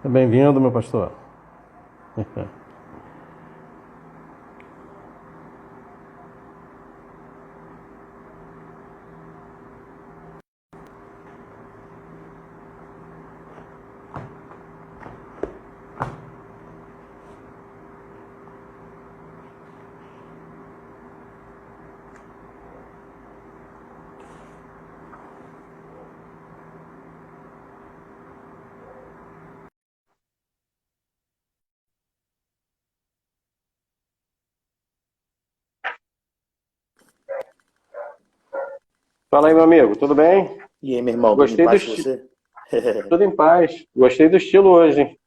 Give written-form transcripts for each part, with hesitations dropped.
Bem-vindo, meu pastor. Fala aí, meu amigo, tudo bem? E aí, meu irmão, tudo em Gostei do paz com estilo. você? Tudo em paz. Gostei do estilo hoje, hein?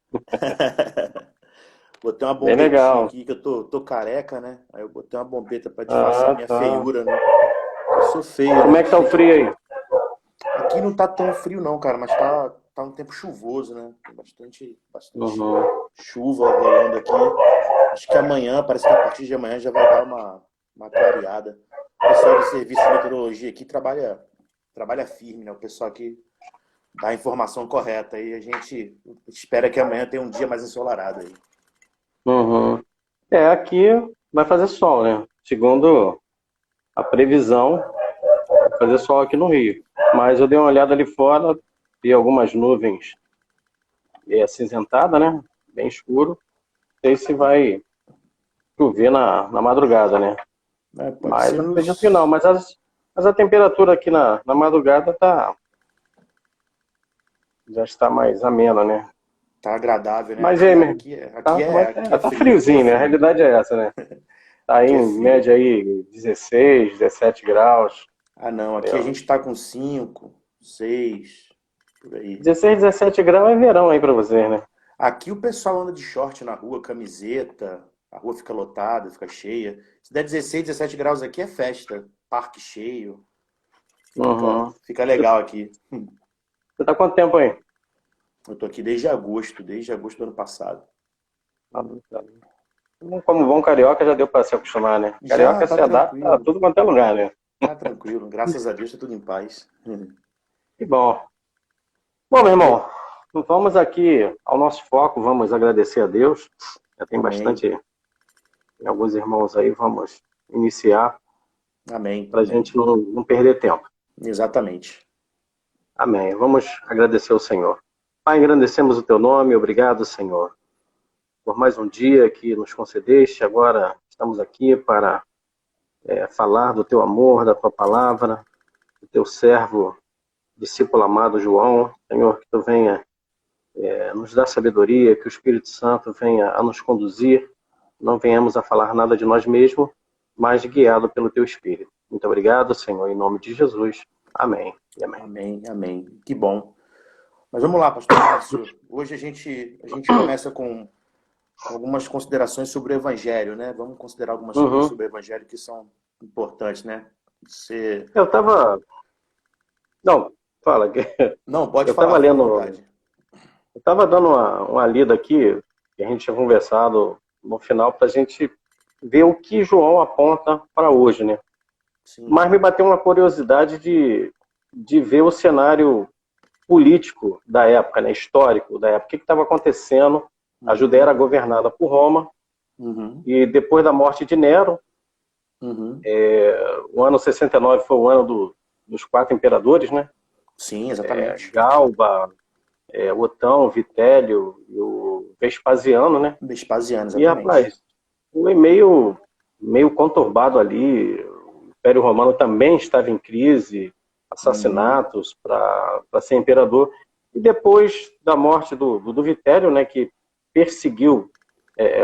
Botei uma Bem bombetinha legal. aqui, que eu tô careca, né? Aí eu botei uma bombeta pra disfarçar Ah, minha tá. feiura, né? Eu sou feio, Como né? é que tá o frio aí? Aqui não tá tão frio não, cara, mas tá um tempo chuvoso, né? Tem bastante Uhum. chuva rolando aqui. Acho que amanhã, parece que a partir de amanhã já vai dar uma clareada. O pessoal do serviço de meteorologia aqui trabalha firme, né? O pessoal aqui dá a informação correta e a gente espera que amanhã tenha um dia mais ensolarado aí. Uhum. Aqui vai fazer sol, né? Segundo a previsão, vai fazer sol aqui no Rio. Mas eu dei uma olhada ali fora, vi algumas nuvens acinzentadas, né? Bem escuro. Não sei se vai chover na madrugada, né? Pode Mas ser acredito que não. nos. Mas a temperatura aqui na madrugada já está mais amena, né? Tá agradável, né? Mas aí, Aqui é tá frio, aqui é friozinho, né? A frio, realidade é essa, né? Tá aí aqui é em frio. média aí 16, 17 graus. Ah, não, aqui a Entendeu? gente tá com 5, 6, por aí. 16, 17 graus é verão aí pra você, né? Aqui o pessoal anda de short na rua, camiseta, a rua fica lotada, fica cheia. Se der 16, 17 graus aqui é festa, parque cheio, Uhum. fica legal aqui. Você tá quanto tempo aí? Eu tô aqui desde agosto do ano passado. Ah, tá. Como bom carioca já deu pra se acostumar, né? Já Carioca tá se adapta a tranquilo, tudo quanto é lugar, né? tá tranquilo. Graças a Deus tá tudo em paz. Que bom. Bom, meu E aí? irmão, vamos aqui ao nosso foco, vamos agradecer a Deus. Já tem Amém, bastante, alguns irmãos aí, vamos iniciar amém, para a amém. gente não perder tempo. Exatamente. Amém. Vamos agradecer ao Senhor. Pai, engrandecemos o teu nome, obrigado, Senhor, por mais um dia que nos concedeste. Agora estamos aqui para falar do teu amor, da tua palavra, do teu servo, discípulo amado João. Senhor, que tu venha nos dar sabedoria, que o Espírito Santo venha a nos conduzir, não venhamos a falar nada de nós mesmos, mas guiado pelo teu Espírito. Muito obrigado, Senhor, em nome de Jesus. Amém e amém. Amém, amém. Que bom. Mas vamos lá, pastor Márcio. Hoje a gente começa com algumas considerações sobre o Evangelho, né? Vamos considerar algumas coisas Uhum. sobre o Evangelho que são importantes, né? Você... Eu estava. Não, fala. Não, pode Eu falar, estava fica à lendo. vontade. Eu estava dando uma lida aqui, que a gente tinha conversado no final, para a gente ver o que João aponta para hoje, né? Sim. Mas me bateu uma curiosidade de ver o cenário político da época, né, histórico da época, o que estava acontecendo. A Judéia Uhum, era governada por Roma, uhum, e depois da morte de Nero, uhum. o ano 69 foi o ano dos quatro imperadores, né? Sim, exatamente. Galba, Otão, Vitélio e o Vespasiano, né? Vespasiano, E, exatamente. rapaz, foi meio conturbado ali. O Império Romano também estava em crise, Uhum, assassinatos para ser imperador. E depois da morte do Vitélio, né, que perseguiu,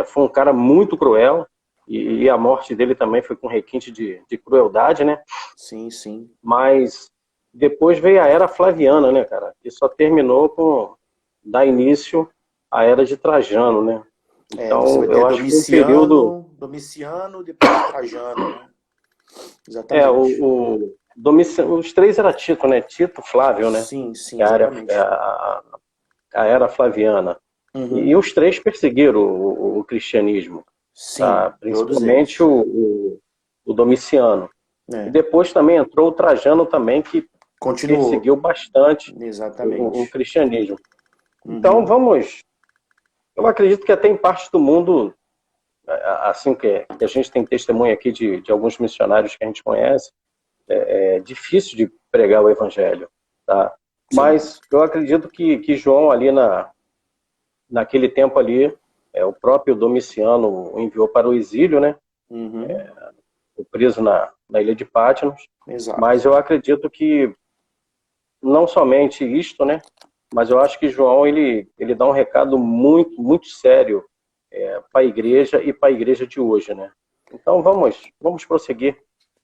foi um cara muito cruel, e a morte dele também foi com requinte de crueldade, né? sim, sim. Mas depois veio a Era Flaviana, né, cara? Que só terminou com dar início à Era de Trajano, né? Você vai Então, ter eu acho que foi um período. Domiciano, depois Trajano, né? É, Exatamente. os três era Tito, né? Tito, Flávio, né? Sim, sim, Que é exatamente. a era Flaviana. E Uhum. os três perseguiram o cristianismo, tá? Sim, todos Principalmente eles. o Domiciano. E É, depois também entrou o Trajano também, que continuou. perseguiu bastante o Exatamente. cristianismo. Então Uhum. vamos. Eu acredito que até em parte do mundo, assim que a gente tem testemunho aqui de alguns missionários que a gente conhece, é difícil de pregar o evangelho, tá? Sim. Mas eu acredito que João ali naquele tempo ali, o próprio Domiciano o enviou para o exílio, né? Uhum. O preso na ilha de Patmos. Exato. Mas eu acredito que não somente isto, né? Mas eu acho que João ele dá um recado muito muito sério para a igreja e para a igreja de hoje, né? Então vamos prosseguir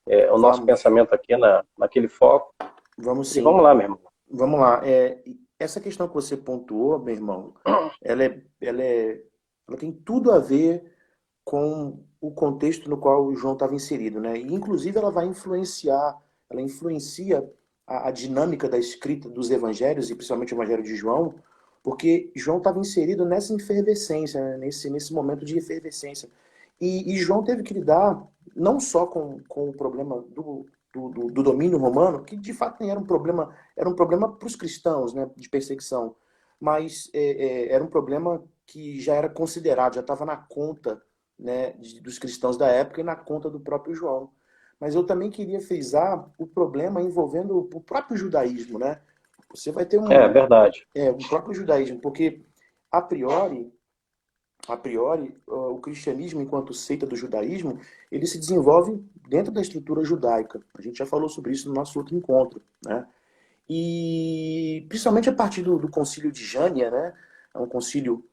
o nosso Vamos. pensamento aqui naquele foco Vamos e sim. vamos lá, meu irmão. Vamos lá. Essa questão que você pontuou, meu irmão, ela tem tudo a ver com o contexto no qual o João estava inserido, né? E, inclusive, ela influencia a dinâmica da escrita dos evangelhos, e principalmente o evangelho de João, porque João estava inserido nessa efervescência, né? Nesse momento de efervescência. E João teve que lidar não só com o problema do domínio romano, que de fato nem era um problema para os cristãos, né, de perseguição, mas era um problema que já era considerado, já estava na conta, né, dos cristãos da época e na conta do próprio João. Mas eu também queria frisar o problema envolvendo o próprio judaísmo, né? Você vai ter É verdade. um próprio judaísmo, porque a priori, o cristianismo, enquanto seita do judaísmo, ele se desenvolve dentro da estrutura judaica. A gente já falou sobre isso no nosso outro encontro, né? E principalmente a partir do concílio de Jânia, né? É um concílio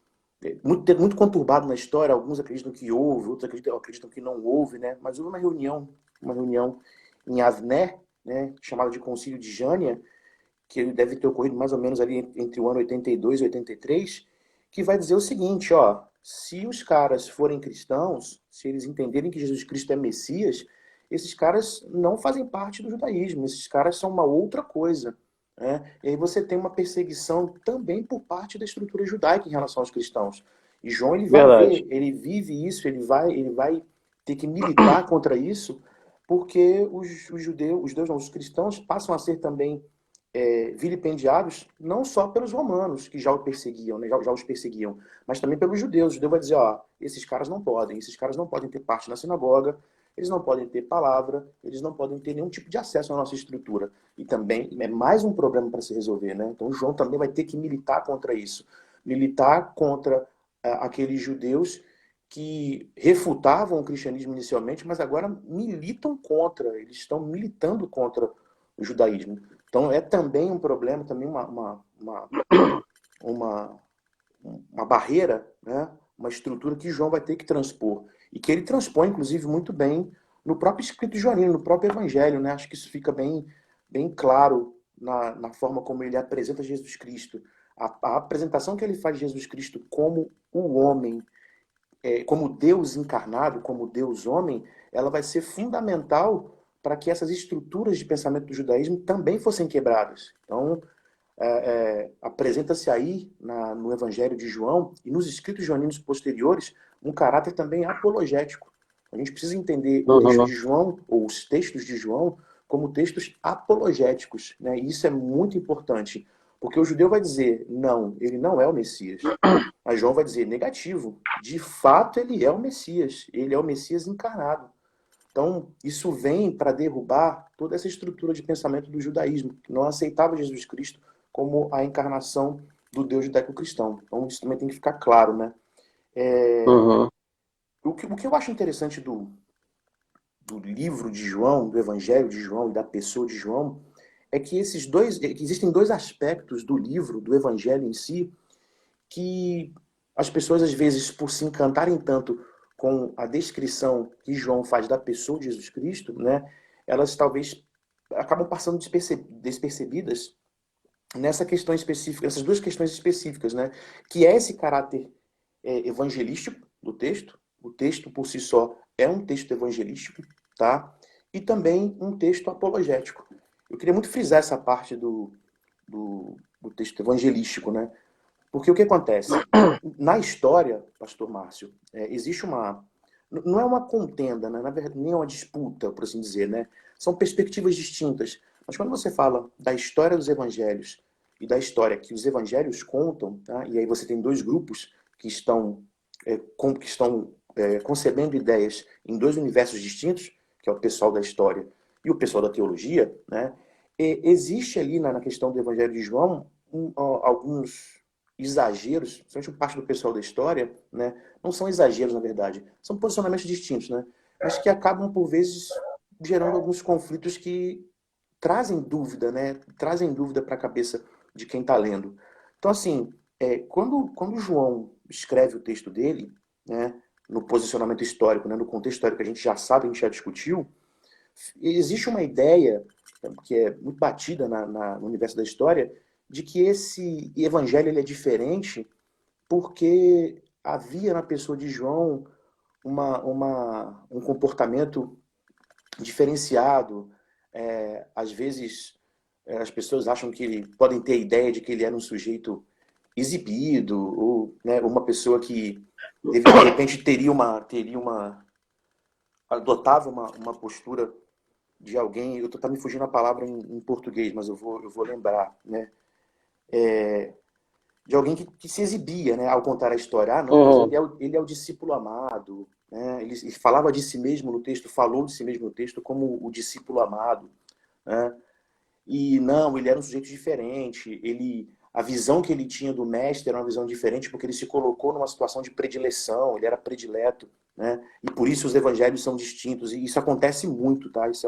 muito conturbado na história. Alguns acreditam que houve, outros acreditam que não houve, né? Mas houve uma reunião em Avner, né? Chamada de concílio de Jânia, que deve ter ocorrido mais ou menos ali entre o ano 82 e 83, que vai dizer o seguinte, ó, se os caras forem cristãos, se eles entenderem que Jesus Cristo é Messias, esses caras não fazem parte do judaísmo, esses caras são uma outra coisa, né? E aí você tem uma perseguição também por parte da estrutura judaica em relação aos cristãos. E João, ele vai Verdade. ver, ele vive isso, ele vai ter que militar contra isso, porque os judeus, os cristãos passam a ser também vilipendiados não só pelos romanos, que já o perseguiam, né, já os perseguiam, mas também pelos judeus. O judeu vai dizer, ó, esses caras não podem ter parte na sinagoga, eles não podem ter palavra, eles não podem ter nenhum tipo de acesso à nossa estrutura. E também é mais um problema para se resolver, né? Então João também vai ter que militar contra isso. Militar contra aqueles judeus que refutavam o cristianismo inicialmente, mas agora militam contra, eles estão militando contra o judaísmo. Então é também um problema, também uma, uma barreira, né? Uma estrutura que João vai ter que transpor. E que ele transpõe, inclusive, muito bem no próprio escrito joanino, no próprio evangelho. Né? Acho que isso fica bem claro na forma como ele apresenta Jesus Cristo. A apresentação que ele faz de Jesus Cristo como o homem, como Deus encarnado, como Deus homem, ela vai ser fundamental para que essas estruturas de pensamento do judaísmo também fossem quebradas. Então, apresenta-se aí no Evangelho de João e nos escritos joaninos posteriores um caráter também apologético. A gente precisa entender o eixo de Uhum. João, ou os textos de João, como textos apologéticos. Né? E isso é muito importante, porque o judeu vai dizer, não, ele não é o Messias. Mas João vai dizer, negativo, de fato ele é o Messias, ele é o Messias encarnado. Então, isso vem para derrubar toda essa estrutura de pensamento do judaísmo, que não aceitava Jesus Cristo como a encarnação do Deus judaico-cristão. Então, isso também tem que ficar claro, né? Uhum. O que eu acho interessante do livro de João, do Evangelho de João e da pessoa de João, é que que existem dois aspectos do livro, do Evangelho em si, que as pessoas, às vezes, por se encantarem tanto com a descrição que João faz da pessoa de Jesus Cristo, né, elas talvez acabam passando despercebidas nessa questão específica, essas duas questões específicas, né, que é esse caráter evangelístico do texto. O texto por si só é um texto evangelístico, tá? E também um texto apologético. Eu queria muito frisar essa parte do texto evangelístico, né? Porque o que acontece? Na história, pastor Márcio, existe uma. Não é uma contenda, né? Na verdade, nem é uma disputa, por assim dizer, né? São perspectivas distintas. Mas quando você fala da história dos evangelhos e da história que os evangelhos contam, tá? E aí você tem dois grupos que estão concebendo ideias em dois universos distintos, que é o pessoal da história e o pessoal da teologia, né? Existe ali na questão do Evangelho de João alguns exageros, principalmente parte do pessoal da história, né? Não são exageros, na verdade, são posicionamentos distintos, né? Mas que acabam, por vezes, gerando alguns conflitos que trazem dúvida, né? Trazem dúvida para a cabeça de quem está lendo. Então, assim, quando João escreve o texto dele, né, no posicionamento histórico, né, no contexto histórico que a gente já sabe, a gente já discutiu, existe uma ideia que é muito batida no universo da história de que esse evangelho ele é diferente porque havia na pessoa de João um comportamento diferenciado. Às vezes, as pessoas acham que podem ter a ideia de que ele era um sujeito exibido, ou, né, uma pessoa que de repente adotava uma postura de alguém. Eu tá me fugindo a palavra em português, mas eu vou lembrar, né? De alguém que se exibia, né, ao contar a história. Ah, não, mas ele é o discípulo amado, né? Ele falava de si mesmo no texto, falou de si mesmo no texto como o discípulo amado, né? E não, ele era um sujeito diferente. A visão que ele tinha do mestre era uma visão diferente porque ele se colocou numa situação de predileção, ele era predileto, né? E por isso os evangelhos são distintos. E isso acontece muito, tá? Isso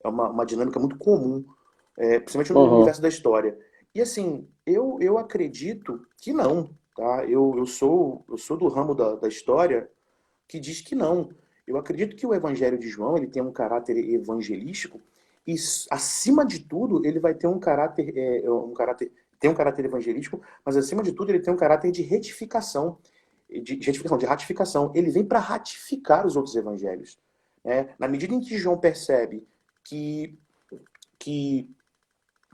é uma dinâmica muito comum, principalmente no universo da história. E assim, eu acredito que não, tá? Eu sou do ramo da história que diz que não. Eu acredito que o Evangelho de João ele tem um caráter evangelístico e, acima de tudo, ele vai ter tem um caráter evangelístico, mas acima de tudo ele tem um caráter de retificação, de ratificação. Ele vem para ratificar os outros evangelhos. Né? Na medida em que João percebe que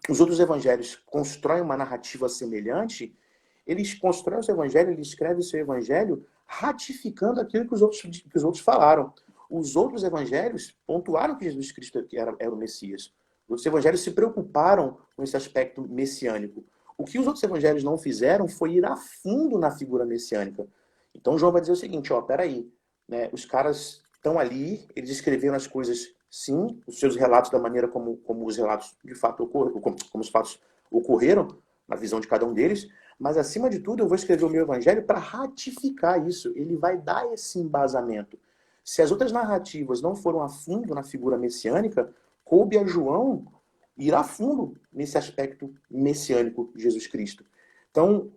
os outros evangelhos constroem uma narrativa semelhante, eles constroem o seu evangelho, ele escreve o seu evangelho ratificando aquilo que os outros falaram. Os outros evangelhos pontuaram que Jesus Cristo era o Messias. Os outros evangelhos se preocuparam com esse aspecto messiânico. O que os outros evangelhos não fizeram foi ir a fundo na figura messiânica. Então João vai dizer o seguinte, peraí, né, os caras estão ali, eles escreveram as coisas, sim, os seus relatos da maneira como os relatos de fato ocorreram, como os fatos ocorreram, na visão de cada um deles, mas acima de tudo eu vou escrever o meu evangelho para ratificar isso. Ele vai dar esse embasamento. Se as outras narrativas não foram a fundo na figura messiânica, coube a João ir a fundo nesse aspecto messiânico de Jesus Cristo. Então,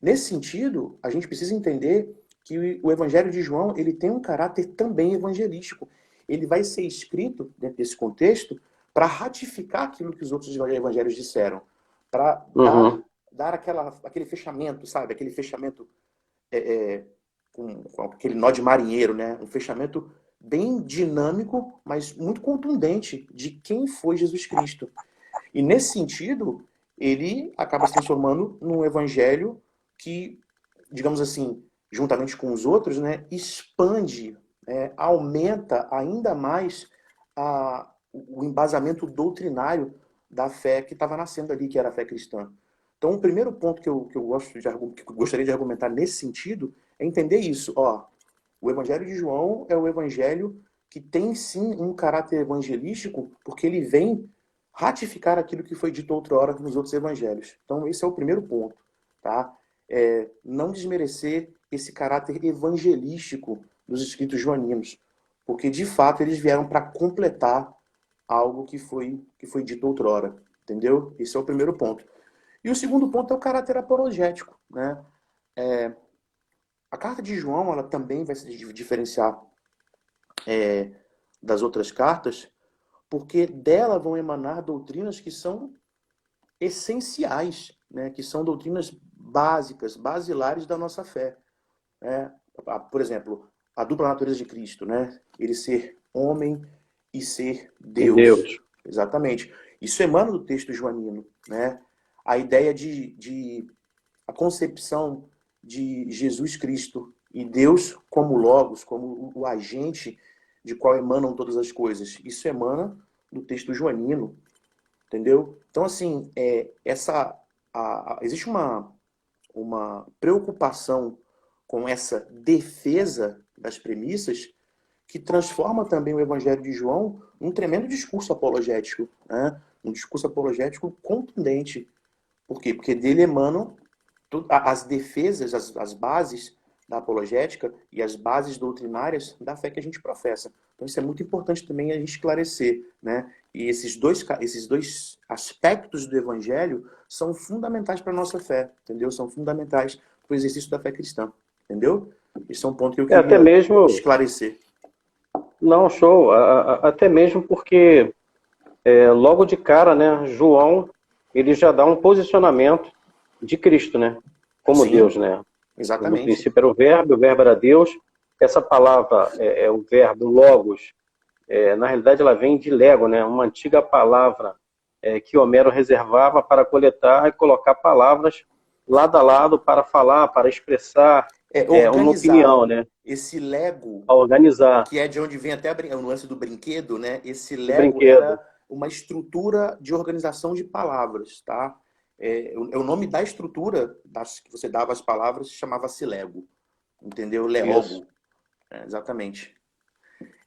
nesse sentido, a gente precisa entender que o Evangelho de João ele tem um caráter também evangelístico. Ele vai ser escrito, dentro desse contexto, para ratificar aquilo que os outros evangelhos disseram, para dar aquele fechamento, sabe? Aquele fechamento com aquele nó de marinheiro, né? Um fechamento bem dinâmico, mas muito contundente de quem foi Jesus Cristo. E nesse sentido, ele acaba se transformando num evangelho que, digamos assim, juntamente com os outros, né, expande, aumenta ainda mais o embasamento doutrinário da fé que estava nascendo ali, que era a fé cristã. Então, o primeiro ponto que eu gostaria de argumentar nesse sentido é entender isso. O Evangelho de João é o evangelho que tem sim um caráter evangelístico, porque ele vem ratificar aquilo que foi dito outrora nos outros evangelhos. Então, esse é o primeiro ponto. Tá? Não desmerecer esse caráter evangelístico dos escritos joaninos, porque, de fato, eles vieram para completar algo que foi dito outrora. Entendeu? Esse é o primeiro ponto. E o segundo ponto é o caráter apologético. Né? A carta de João ela também vai se diferenciar das outras cartas, porque dela vão emanar doutrinas que são essenciais, né? Que são doutrinas básicas, basilares da nossa fé. Né? Por exemplo, a dupla natureza de Cristo, né? Ele ser homem e ser Deus. Exatamente. Isso emana do texto joanino. Né? A ideia a concepção de Jesus Cristo e Deus como Logos, como o agente de qual emanam todas as coisas. Isso emana do texto joanino, entendeu? Então, assim, existe uma preocupação com essa defesa das premissas, que transforma também o Evangelho de João num tremendo discurso apologético, né? Um discurso apologético contundente. Por quê? Porque dele emanam as defesas, as bases da apologética e as bases doutrinárias da fé que a gente professa. Então isso é muito importante também a gente esclarecer, né? E esses dois aspectos do Evangelho são fundamentais para a nossa fé, entendeu? São fundamentais para o exercício da fé cristã, entendeu? Esse é um ponto que eu Até queria mesmo, esclarecer. não, show, até mesmo porque logo de cara, né, João, ele já dá um posicionamento de Cristo, né, como Deus, Sim, né. No exatamente. princípio era o verbo era Deus, essa palavra o verbo logos, na realidade ela vem de lego, né, uma antiga palavra que Homero reservava para coletar e colocar palavras lado a lado para falar, para expressar uma Organizar opinião, né, esse Lego, para organizar que é de onde vem até o lance do brinquedo, né? Esse o Lego brinquedo. era uma estrutura de organização de palavras, tá? O nome da estrutura que você dava às palavras chamava-se Lego, entendeu? Isso. Leogo, exatamente.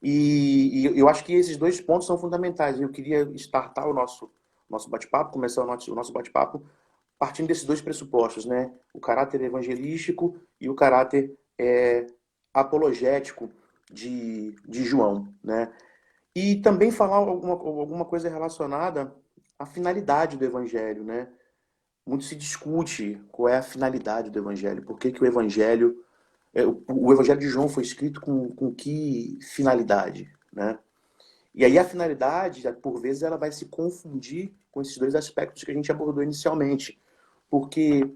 E eu acho que esses dois pontos são fundamentais. Eu queria startar o nosso bate-papo, começar o nosso bate-papo partindo desses dois pressupostos, né? O caráter evangelístico e o caráter apologético de João, né? E também falar alguma coisa relacionada à finalidade do evangelho, né? Muito se discute qual é a finalidade do evangelho, por que que o evangelho, o evangelho de João foi escrito com que finalidade, né? E aí a finalidade, por vezes, ela vai se confundir com esses dois aspectos que a gente abordou inicialmente. Porque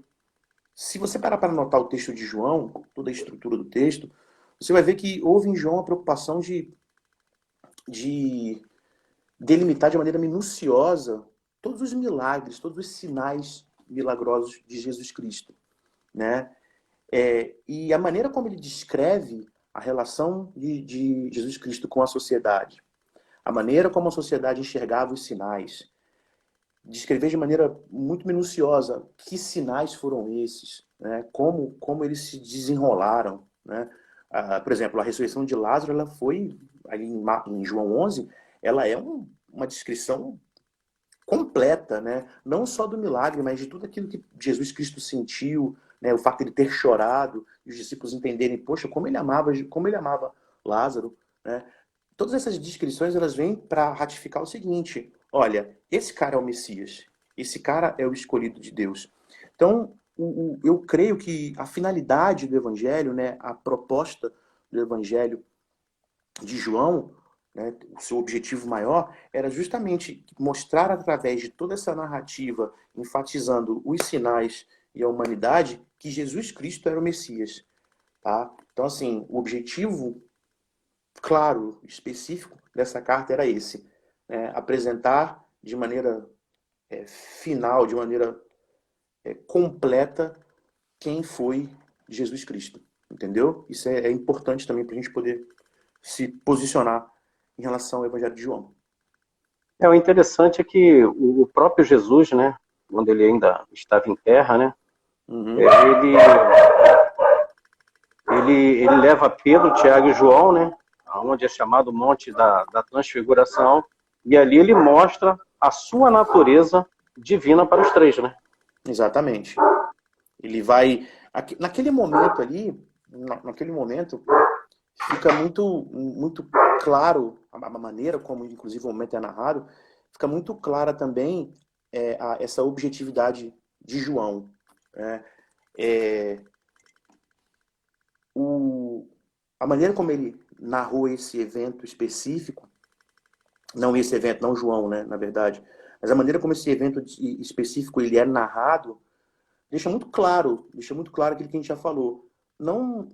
se você parar para notar o texto de João, toda a estrutura do texto, você vai ver que houve em João a preocupação de delimitar de maneira minuciosa todos os milagres, todos os sinais milagrosos de Jesus Cristo, né? E a maneira como ele descreve a relação de Jesus Cristo com a sociedade, a maneira como a sociedade enxergava os sinais, descrever de maneira muito minuciosa que sinais foram esses, né? Como eles se desenrolaram, né? Por exemplo, a ressurreição de Lázaro, ela foi, ali em João 11, ela é uma descrição completa, né? Não só do milagre, mas de tudo aquilo que Jesus Cristo sentiu, né? O fato de ele ter chorado, e os discípulos entenderem, poxa, como ele amava Lázaro, né? Todas essas descrições, elas vêm para ratificar o seguinte: olha, esse cara é o Messias, esse cara é o escolhido de Deus. Então, eu creio que a finalidade do Evangelho, né, a proposta do Evangelho de João, né, o seu objetivo maior era justamente mostrar através de toda essa narrativa, enfatizando os sinais e a humanidade, que Jesus Cristo era o Messias. Tá? Então, assim, o objetivo claro, específico dessa carta era esse: apresentar de maneira final, de maneira completa, quem foi Jesus Cristo. Entendeu? Isso é importante também para a gente poder se posicionar em relação ao Evangelho de João. O interessante é que o próprio Jesus, né, quando ele ainda estava em terra, né, Uhum. ele leva Pedro, Tiago e João, né, onde é chamado Monte da Transfiguração, e ali ele mostra a sua natureza divina para os três, né? Exatamente. Ele vai... Naquele momento ali, naquele momento, fica muito claro a maneira como, inclusive, o momento é narrado, fica muito clara também essa objetividade de João. Né? A maneira como ele narrou esse evento específico, não esse evento, não João, né, na verdade, mas a maneira como esse evento específico ele é narrado, deixa muito claro aquilo que a gente já falou. Não,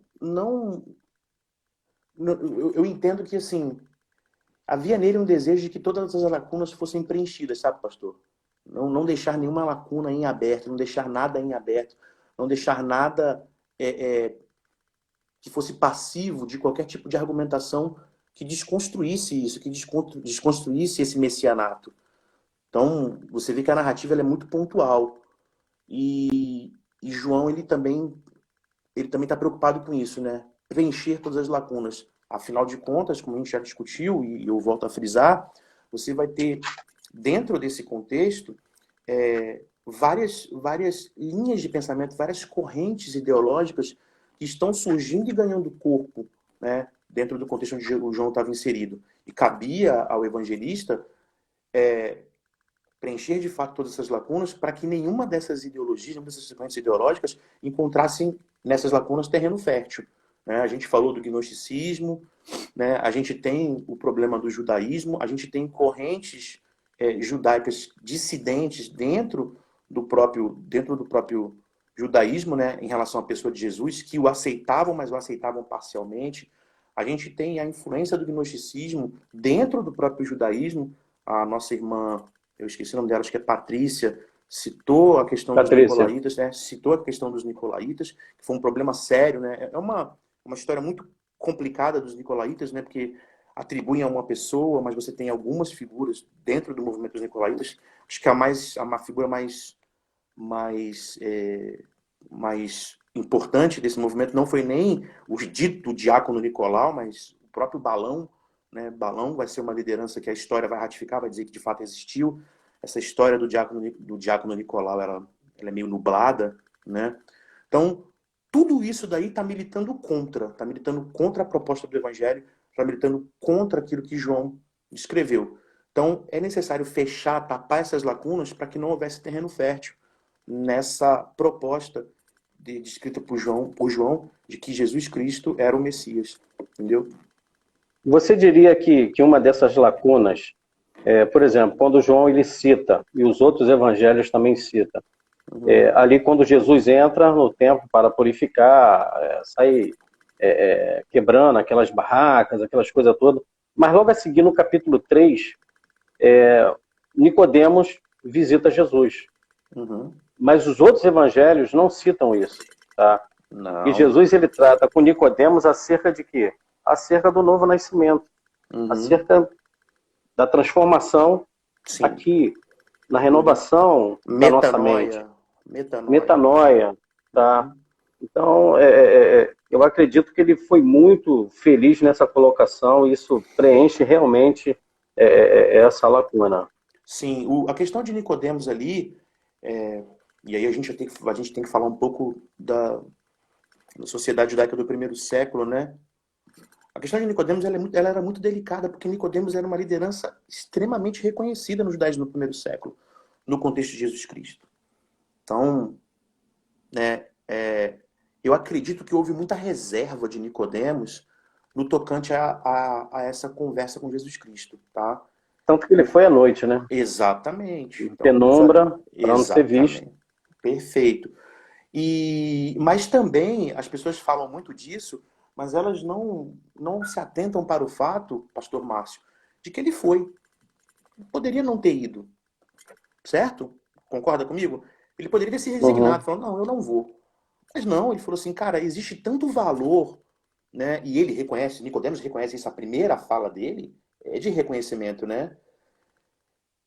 eu entendo que, assim, havia nele um desejo de que todas as lacunas fossem preenchidas, sabe, pastor? Não deixar nenhuma lacuna em aberto, não deixar nada em aberto, não deixar nada que fosse passivo de qualquer tipo de argumentação que desconstruísse isso, que desconstruísse esse messianato. Então, você vê que a narrativa ela é muito pontual. E João, ele também ele também está preocupado com isso, né? Preencher todas as lacunas. Afinal de contas, como a gente já discutiu, e eu volto a frisar, você vai ter, dentro desse contexto, várias linhas de pensamento, várias correntes ideológicas que estão surgindo e ganhando corpo, né, dentro do contexto onde o João estava inserido. E cabia ao evangelista preencher de fato todas essas lacunas para que nenhuma dessas ideologias, nenhuma dessas correntes ideológicas encontrassem nessas lacunas terreno fértil. Né? A gente falou do gnosticismo, né? A gente tem o problema do judaísmo, a gente tem correntes judaicas dissidentes dentro do próprio judaísmo, né? Em relação à pessoa de Jesus, que o aceitavam, mas o aceitavam parcialmente. A gente tem a influência do gnosticismo dentro do próprio judaísmo. A nossa irmã, eu esqueci o nome dela, acho que é Patrícia, citou a questão dos nicolaítas, né? Citou a questão dos nicolaítas, que foi um problema sério, né? É uma história muito complicada dos nicolaítas, né? Porque atribuem a uma pessoa, mas você tem algumas figuras dentro do movimento dos nicolaítas. Acho que a figura mais importante desse movimento não foi nem o dito diácono Nicolau, mas o próprio Balão, né? Balão vai ser uma liderança que a história vai ratificar, vai dizer que de fato existiu. Essa história do diácono Nicolau, ela é meio nublada, né? Então, tudo isso daí está militando contra a proposta do Evangelho, está militando contra aquilo que João escreveu. Então, é necessário fechar, tapar essas lacunas para que não houvesse terreno fértil nessa proposta descrita por João, de que Jesus Cristo era o Messias. Entendeu? Você diria que uma dessas lacunas, por exemplo, quando João ele cita, e os outros evangelhos também citam, ali quando Jesus entra no templo para purificar, sai quebrando aquelas barracas, aquelas coisas todas, mas logo a seguir no capítulo 3, Nicodemos visita Jesus. Mas os outros evangelhos não citam isso, tá? Não. E Jesus ele trata com Nicodemos acerca de quê? Acerca do novo nascimento, acerca da transformação aqui, na renovação da nossa mente. Metanoia, tá? Então, eu acredito que ele foi muito feliz nessa colocação, e isso preenche realmente essa lacuna. Sim, a questão de Nicodemos ali, e aí a gente tem que falar um pouco da sociedade judaica do primeiro século, né? A questão de Nicodemos ela era muito delicada, porque Nicodemos era uma liderança extremamente reconhecida nos judaísmo no primeiro século, no contexto de Jesus Cristo. Então, né, eu acredito que houve muita reserva de Nicodemos no tocante a essa conversa com Jesus Cristo, tá? Tanto que ele foi à noite, né? Exatamente. Então, penumbra, para não ser exatamente. visto. Perfeito. Mas também as pessoas falam muito disso, mas elas não se atentam para o fato, pastor Márcio, de que ele foi. Poderia não ter ido. Certo? Concorda comigo? Ele poderia ter se resignado, falando, não, eu não vou. Mas não, ele falou assim, cara, existe tanto valor, né? E ele reconhece, Nicodemos reconhece isso, a primeira fala dele é de reconhecimento, né?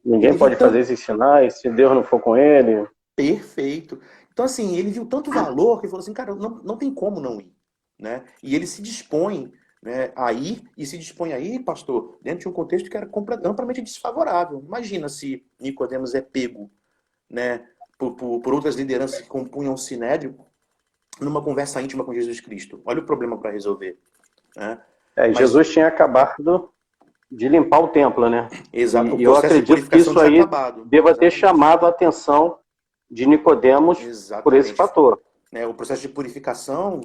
Ninguém pode fazer esses sinais se Deus não for com ele. Perfeito. Então, assim, ele viu tanto valor que ele falou assim, cara, não tem como não ir. Né? E ele se dispõe, né, a ir, e se dispõe a ir, pastor, dentro de um contexto que era amplamente desfavorável. Imagina se Nicodemos é pego, né, por outras lideranças que compunham o Sinédrio numa conversa íntima com Jesus Cristo. Olha o problema para resolver. Né? Jesus tinha acabado de limpar o templo, né? Exato. E eu acredito que isso aí deva ter chamado a atenção de Nicodemos por esse fator. O processo de purificação,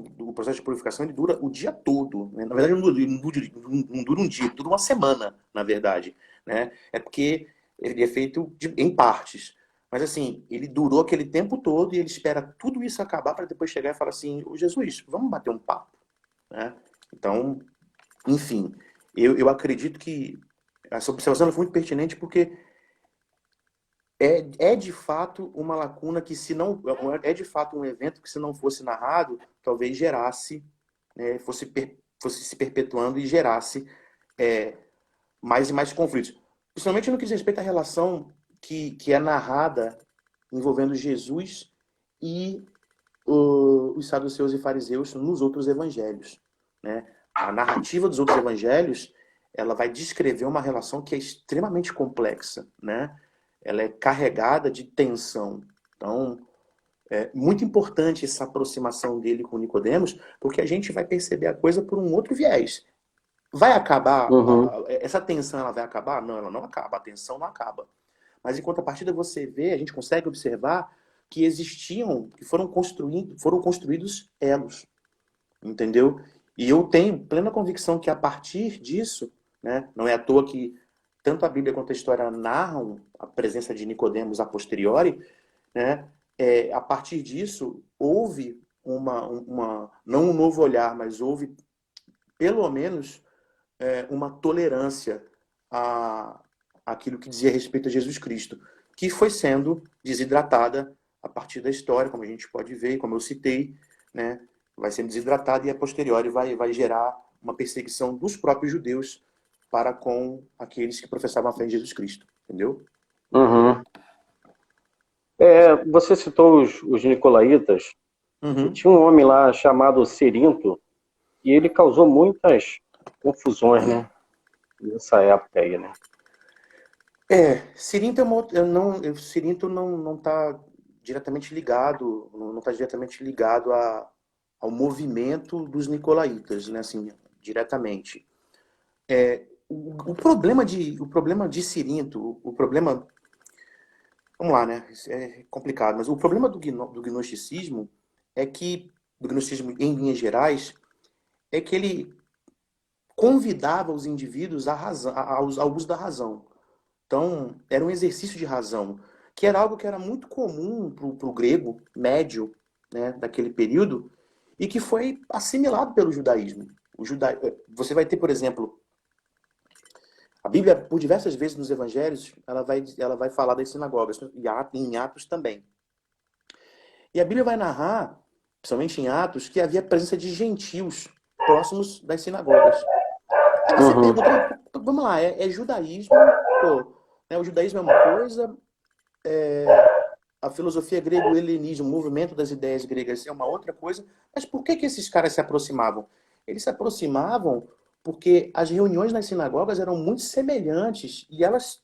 ele dura o dia todo. Né? Na verdade, não dura um dia, dura uma semana, na verdade. Né? É porque ele é feito em partes. Mas assim, ele durou aquele tempo todo e ele espera tudo isso acabar para depois chegar e falar assim, ô Jesus, vamos bater um papo. Né? Então, enfim, eu acredito que essa observação foi muito pertinente porque é de fato uma lacuna que se não é de fato um evento que se não fosse narrado talvez gerasse, né, fosse se perpetuando e gerasse mais e mais conflitos, principalmente no que diz respeito à relação que é narrada envolvendo Jesus e os saduceus e fariseus nos outros evangelhos, né? A narrativa dos outros evangelhos, ela vai descrever uma relação que é extremamente complexa, né? Ela é carregada de tensão. Então, é muito importante essa aproximação dele com Nicodemos, porque a gente vai perceber a coisa por um outro viés. Vai acabar? Uhum. Essa tensão ela vai acabar? Não, ela não acaba. A tensão não acaba. Mas em contrapartida você vê, a gente consegue observar que existiam, que foram construídos elos, entendeu? E eu tenho plena convicção que a partir disso, né, não é à toa que tanto a Bíblia quanto a história narram a presença de Nicodemos a posteriori, né? A partir disso houve não um novo olhar, mas houve pelo menos uma tolerância a aquilo que dizia respeito a Jesus Cristo, que foi sendo desidratada a partir da história, como a gente pode ver, como eu citei, né? Vai sendo desidratada e a posteriori vai gerar uma perseguição dos próprios judeus para com aqueles que professavam a fé em Jesus Cristo, entendeu? Uhum. Você citou os nicolaítas, e Uhum. tinha um homem lá chamado Cerinto, e ele causou muitas confusões, né? Nessa época aí, né? Cirinto Cirinto não está diretamente ligado, não está diretamente ligado ao movimento dos nicolaítas, né? Assim, diretamente. O problema de Cirinto, o problema, vamos lá, né? Isso é complicado, mas o problema do gnosticismo é que, do gnosticismo em linhas gerais, é que ele convidava os indivíduos ao uso da razão. Então, era um exercício de razão, que era algo que era muito comum para o grego médio, né, daquele período, e que foi assimilado pelo judaísmo. Você vai ter, por exemplo, a Bíblia, por diversas vezes nos evangelhos, ela vai falar das sinagogas, e em Atos também. E a Bíblia vai narrar, principalmente em Atos, que havia presença de gentios próximos das sinagogas. Aí você Uhum. pergunta, mas, vamos lá, é judaísmo? Pô, né, o judaísmo é uma coisa, a filosofia grego-helenismo, o movimento das ideias gregas é uma outra coisa, mas por que esses caras se aproximavam? Eles se aproximavam porque as reuniões nas sinagogas eram muito semelhantes e elas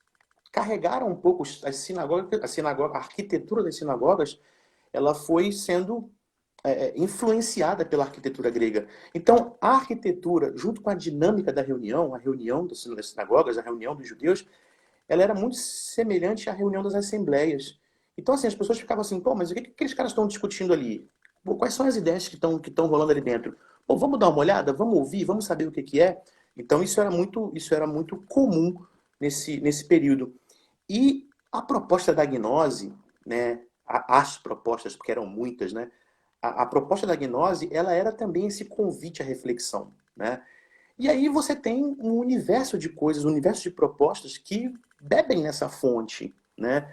carregaram um pouco a arquitetura das sinagogas, ela foi sendo influenciada pela arquitetura grega. Então, a arquitetura, junto com a dinâmica da reunião, a reunião das sinagogas, a reunião dos judeus, ela era muito semelhante à reunião das assembleias. Então, assim, as pessoas ficavam assim, pô, mas o que aqueles caras estão discutindo ali? Pô, quais são as ideias que estão rolando ali dentro? Pô, vamos dar uma olhada, vamos ouvir, vamos saber o que é. Então, isso era muito comum nesse período. E a proposta da gnose, né, as propostas, porque eram muitas, né, a proposta da gnose, ela era também esse convite à reflexão, né? E aí você tem um universo de coisas, um universo de propostas que bebem nessa fonte, né?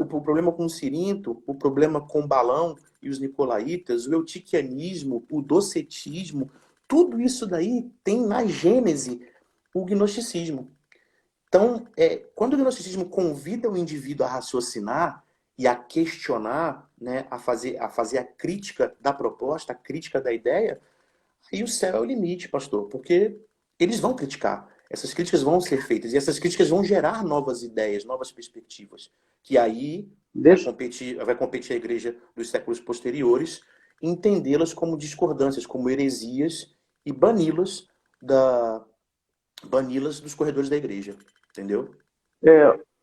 O problema com o Cirinto, o problema com Balão e os nicolaítas, o eutiquianismo, o docetismo, tudo isso daí tem na gênese o gnosticismo. Então, quando o gnosticismo convida o indivíduo a raciocinar e a questionar, né, a fazer a crítica da proposta, a crítica da ideia, aí o céu é o limite, pastor, porque eles vão criticar. Essas críticas vão ser feitas e essas críticas vão gerar novas ideias, novas perspectivas, que aí vai Deixa, competir a igreja dos séculos posteriores entendê-las como discordâncias, como heresias e bani-las dos corredores da igreja, entendeu?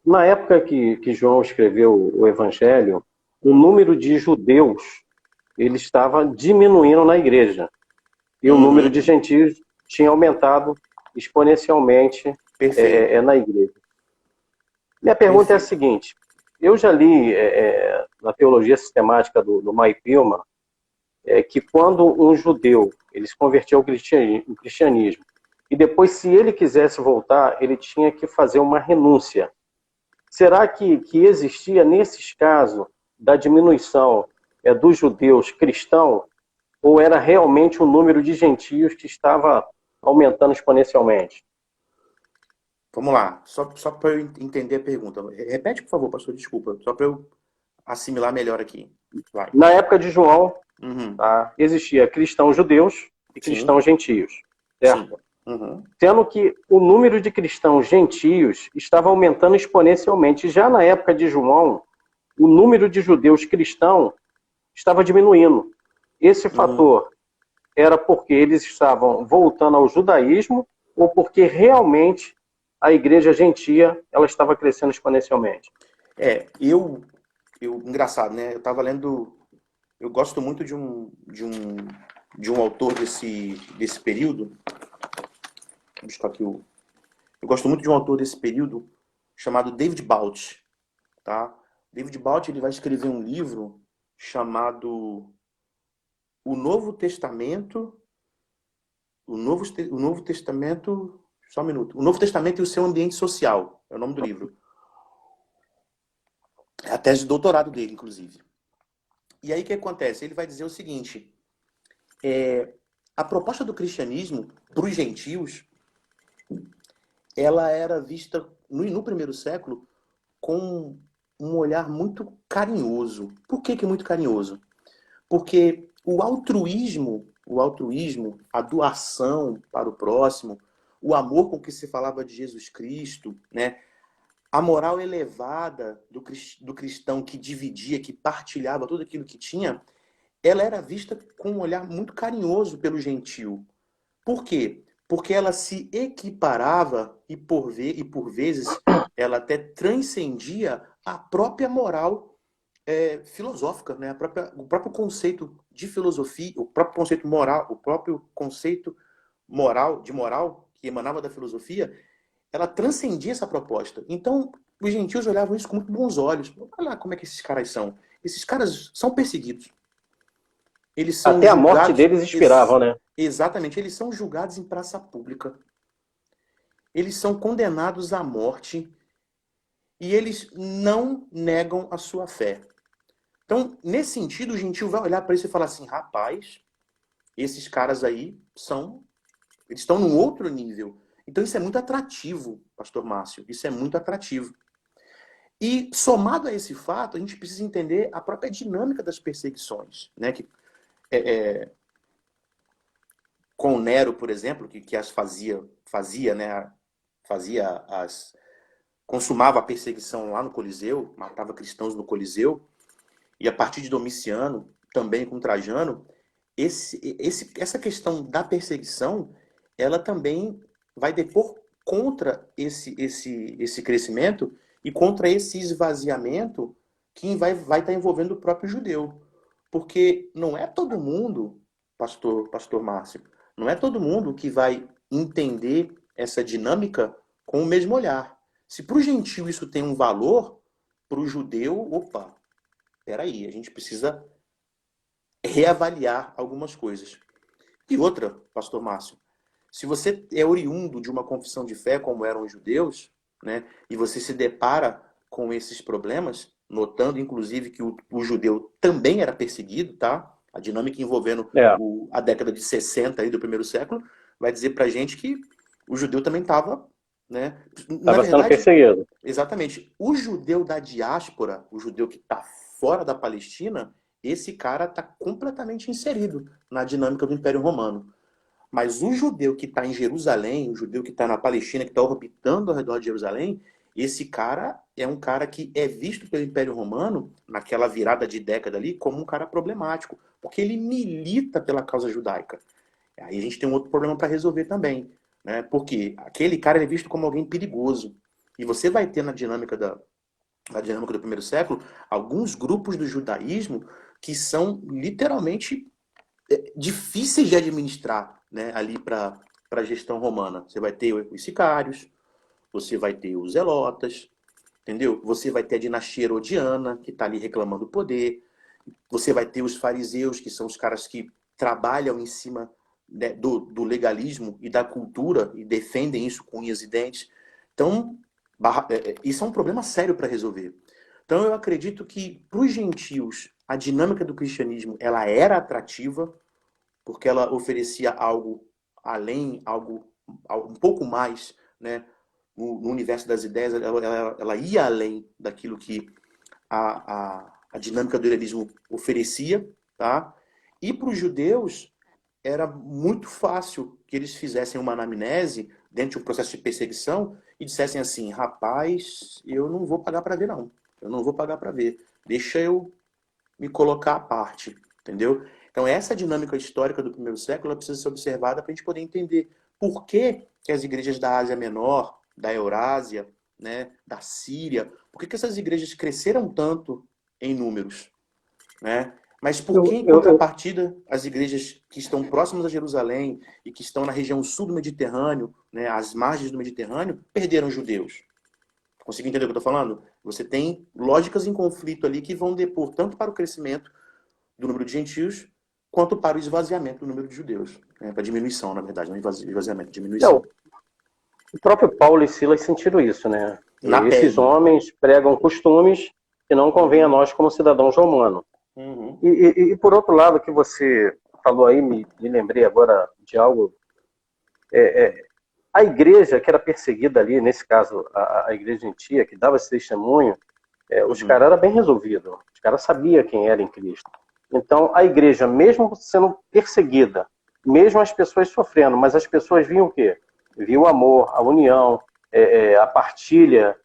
na época que João escreveu o Evangelho, o número de judeus ele estava diminuindo na igreja e o número de Uhum, gentios tinha aumentado exponencialmente perfeito, na igreja. Minha pergunta é a perfeito. seguinte: eu já li na teologia sistemática do Mike Pilma que quando um judeu ele se convertia ao cristianismo e depois, se ele quisesse voltar, ele tinha que fazer uma renúncia. Será que existia, nesses casos, da diminuição dos judeus cristãos, ou era realmente o número de gentios que estava aumentando exponencialmente? Vamos lá, só para eu entender a pergunta. Repete, por favor, pastor, desculpa, só para eu assimilar melhor aqui. Vai. Na época de João, Uhum. Tá? Existia cristãos judeus e Sim, cristãos gentios, sim. certo? Uhum. Sendo que o número de cristãos gentios estava aumentando exponencialmente. Já na época de João, o número de judeus cristãos estava diminuindo. Esse Uhum. fator era porque eles estavam voltando ao judaísmo ou porque realmente a igreja gentia ela estava crescendo exponencialmente. Engraçado, né? Eu tava lendo, eu gosto muito de um autor desse período. Vou buscar aqui eu gosto muito de um autor desse período chamado David Balt, tá? David Balt, ele vai escrever um livro chamado O Novo Testamento, o Novo Testamento, só um minuto. O Novo Testamento e o seu ambiente social, é o nome do livro. É a tese de doutorado dele, inclusive. E aí o que acontece? Ele vai dizer o seguinte: a proposta do cristianismo para os gentios, ela era vista no primeiro século com um olhar muito carinhoso. Por que muito carinhoso? Porque o altruísmo, a doação para o próximo, o amor com que se falava de Jesus Cristo, né? A moral elevada do cristão que dividia, que partilhava tudo aquilo que tinha, ela era vista com um olhar muito carinhoso pelo gentio. Por quê? Porque ela se equiparava e por vezes ela até transcendia a própria moral filosófica, né? O próprio conceito de filosofia, o próprio conceito moral, o próprio conceito moral que emanava da filosofia, ela transcendia essa proposta. Então, os gentios olhavam isso com muito bons olhos. Olha lá como é que esses caras são. Esses caras são perseguidos. Eles são Até a morte julgados. deles inspiravam, né? Exatamente, eles são julgados em praça pública. Eles são condenados à morte e eles não negam a sua fé. Então, nesse sentido, o gentio vai olhar para isso e falar assim: rapaz, esses caras aí eles estão num outro nível. Então, isso é muito atrativo, Pastor Márcio. Isso é muito atrativo. E, somado a esse fato, a gente precisa entender a própria dinâmica das perseguições. Né? Com Nero, por exemplo, que as fazia, né? Consumava a perseguição lá no Coliseu, matava cristãos no Coliseu, e a partir de Domiciano, também com Trajano, essa questão da perseguição, ela também vai depor contra esse crescimento e contra esse esvaziamento que vai estar envolvendo o próprio judeu. Porque não é todo mundo, pastor Márcio, não é todo mundo que vai entender essa dinâmica com o mesmo olhar. Se para o gentio isso tem um valor, para o judeu, opa, peraí, a gente precisa reavaliar algumas coisas. E outra, pastor Márcio, se você é oriundo de uma confissão de fé, como eram os judeus, né, e você se depara com esses problemas, notando inclusive que o judeu também era perseguido, tá? A dinâmica envolvendo É, a década de 60 aí do primeiro século vai dizer pra gente que o judeu também estava, né? Na estava sendo verdade, perseguido. exatamente. O judeu da diáspora, o judeu que está fora da Palestina, esse cara está completamente inserido na dinâmica do Império Romano. Mas o judeu que está em Jerusalém, o judeu que está na Palestina, que está orbitando ao redor de Jerusalém, esse cara é um cara que é visto pelo Império Romano, naquela virada de década ali, como um cara problemático, porque ele milita pela causa judaica. Aí a gente tem um outro problema para resolver também, né? Porque aquele cara é visto como alguém perigoso. E você vai ter na dinâmica do primeiro século alguns grupos do judaísmo que são literalmente difíceis de administrar, né, ali para a gestão romana. Você vai ter os sicários, você vai ter os zelotas, entendeu? Você vai ter a dinastia herodiana, que está ali reclamando poder. Você vai ter os fariseus, que são os caras que trabalham em cima, né, do legalismo e da cultura e defendem isso com unhas e dentes. Então, isso é um problema sério para resolver. Então, eu acredito que, para os gentios, a dinâmica do cristianismo ela era atrativa, porque ela oferecia algo além, algo um pouco mais, né? No universo das ideias, ela ia além daquilo que a dinâmica do helenismo oferecia, tá? E para os judeus, era muito fácil que eles fizessem uma anamnese dentro de um processo de perseguição e dissessem assim, rapaz, eu não vou pagar para ver, não. Eu não vou pagar para ver. Deixa eu me colocar à parte, entendeu? Então, essa dinâmica histórica do primeiro século ela precisa ser observada para a gente poder entender por que, que as igrejas da Ásia Menor, da Eurásia, né, da Síria, por que, que essas igrejas cresceram tanto em números, né? Mas por que, Eu, em eu, eu- contrapartida, as igrejas que estão próximas a Jerusalém e que estão na região sul do Mediterrâneo, né, às margens do Mediterrâneo, perderam judeus? Conseguiu entender o que eu estou falando? Você tem lógicas em conflito ali que vão depor tanto para o crescimento do número de gentios, quanto para o esvaziamento do número de judeus. Né? Para diminuição, na verdade, não esvaziamento, diminuição. não, o próprio Paulo e Silas sentiram isso, né? Na Esses pele. homens pregam costumes que não convêm a Uhum. nós como cidadãos romanos. Uhum. E por outro lado, que você falou aí, me lembrei agora de algo. A igreja que era perseguida ali, nesse caso, a igreja gentia, que dava esse testemunho, os Uhum. caras eram bem resolvidos. Os caras sabiam quem era em Cristo. Então, a igreja, mesmo sendo perseguida, mesmo as pessoas sofrendo, mas as pessoas viam o quê? Viam o amor, a união, a partilha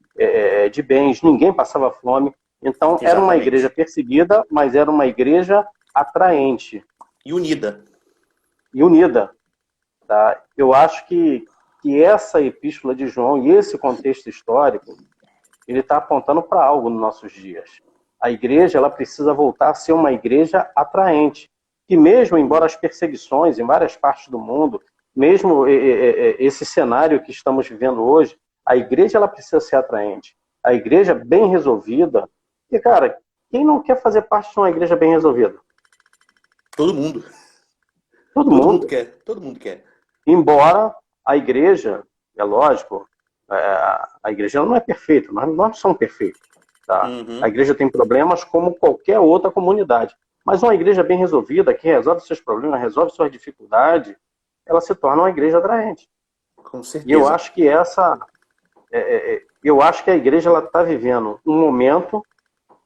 de bens, ninguém passava fome. Então, era uma igreja Exatamente. perseguida, mas era uma igreja atraente E unida. e unida. Tá? Eu acho que essa epístola de João e esse contexto histórico, ele está apontando para algo nos nossos dias. A igreja ela precisa voltar a ser uma igreja atraente, que mesmo embora as perseguições em várias partes do mundo, mesmo esse cenário que estamos vivendo hoje, a igreja ela precisa ser atraente. A igreja bem resolvida, e cara, quem não quer fazer parte de uma igreja bem resolvida? Todo mundo. Todo Todo mundo mundo. quer. Todo mundo quer. Embora a igreja, é lógico, a igreja não é perfeita, nós não somos perfeitos. Tá? A Uhum. igreja tem problemas como qualquer outra comunidade. Mas uma igreja bem resolvida, que resolve seus problemas, resolve suas dificuldades, ela se torna uma igreja atraente. Com E eu certeza. acho que eu acho que a igreja ela está vivendo um momento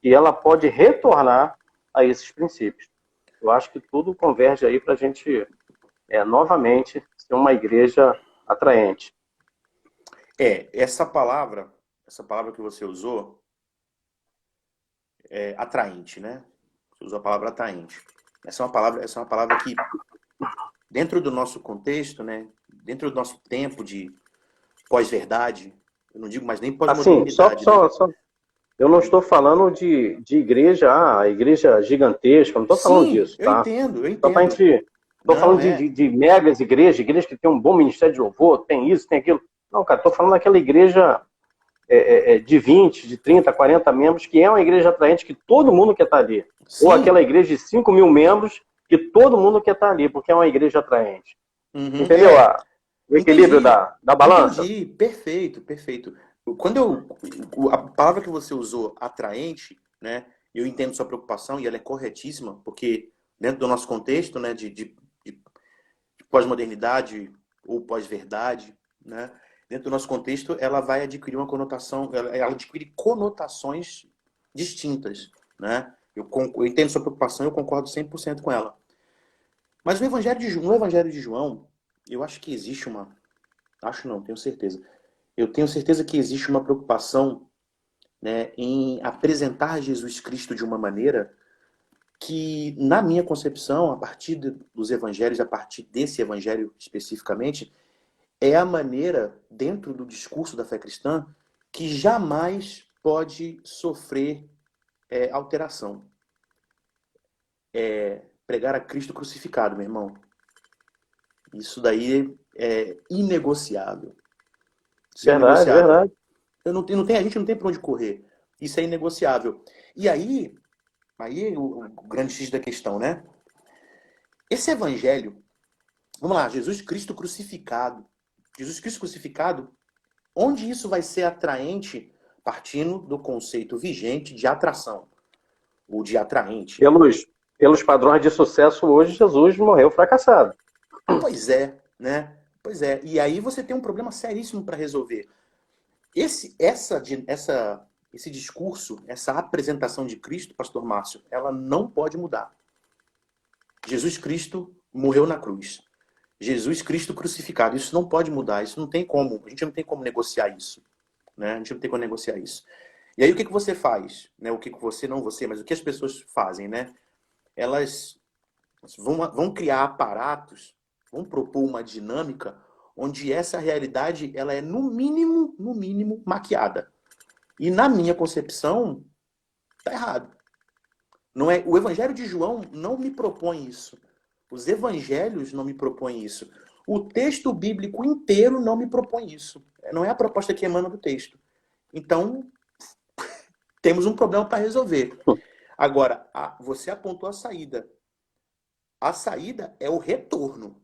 que ela pode retornar a esses princípios. Eu acho que tudo converge aí para a gente novamente ser uma igreja atraente. Essa palavra que você usou, é atraente, né? Você usou a palavra atraente. Essa é uma palavra que, dentro do nosso contexto, né? Dentro do nosso tempo de pós-verdade, eu não digo mais nem Assim, pós-modernidade, né? eu não estou falando de igreja, igreja gigantesca, não estou falando Sim, disso, eu tá? entendo, eu Só para a entendo. gente. Estou Não, falando é. de megas igrejas, igrejas que tem um bom ministério de louvor, tem isso, tem aquilo. Não, cara, estou falando daquela igreja de 20, de 30, 40 membros, que é uma igreja atraente que todo mundo quer estar ali. Ou aquela Sim. igreja de 5.000 membros que todo mundo quer estar ali, porque é uma igreja atraente. Uhum, Entendeu? é. O equilíbrio Entendi. da balança? Entendi. Perfeito, perfeito. Quando a palavra que você usou, atraente, né? Eu entendo sua preocupação e ela é corretíssima, porque dentro do nosso contexto, né, de pós-modernidade ou pós-verdade, né? Dentro do nosso contexto, ela vai adquirir uma conotação, ela adquire conotações distintas, né? Eu entendo sua preocupação, eu concordo 100% com ela. Mas no Evangelho de João, eu acho que existe uma, acho não, tenho certeza. Eu tenho certeza que existe uma preocupação, né, em apresentar Jesus Cristo de uma maneira que, na minha concepção, a partir dos evangelhos, a partir desse evangelho especificamente, é a maneira, dentro do discurso da fé cristã, que jamais pode sofrer alteração. Pregar a Cristo crucificado, meu irmão. Isso daí é inegociável. Isso é Verdade, inegociável. verdade. A gente não tem para onde correr. Isso é inegociável. E aí o grande X da questão, né? Esse evangelho, vamos lá, Jesus Cristo crucificado. Jesus Cristo crucificado, onde isso vai ser atraente, partindo do conceito vigente de atração, ou de atraente. Pelos padrões de sucesso, hoje Jesus morreu fracassado. Pois é, né? Pois é. E aí você tem um problema seríssimo para resolver. Esse discurso, essa apresentação de Cristo, Pastor Márcio, ela não pode mudar. Jesus Cristo morreu na cruz. Jesus Cristo crucificado. Isso não pode mudar, isso não tem como. A gente não tem como negociar isso. Né? A gente não tem como negociar isso. E aí o que você faz? Né? O que você, não você, mas o que as pessoas fazem, né? Elas vão criar aparatos, vão propor uma dinâmica onde essa realidade ela é no mínimo maquiada. E na minha concepção, tá errado. Não é, o Evangelho de João não me propõe isso. Os evangelhos não me propõem isso. O texto bíblico inteiro não me propõe isso. Não é a proposta que emana do texto. Então, temos um problema para resolver. Agora, você apontou a saída. A saída é o retorno.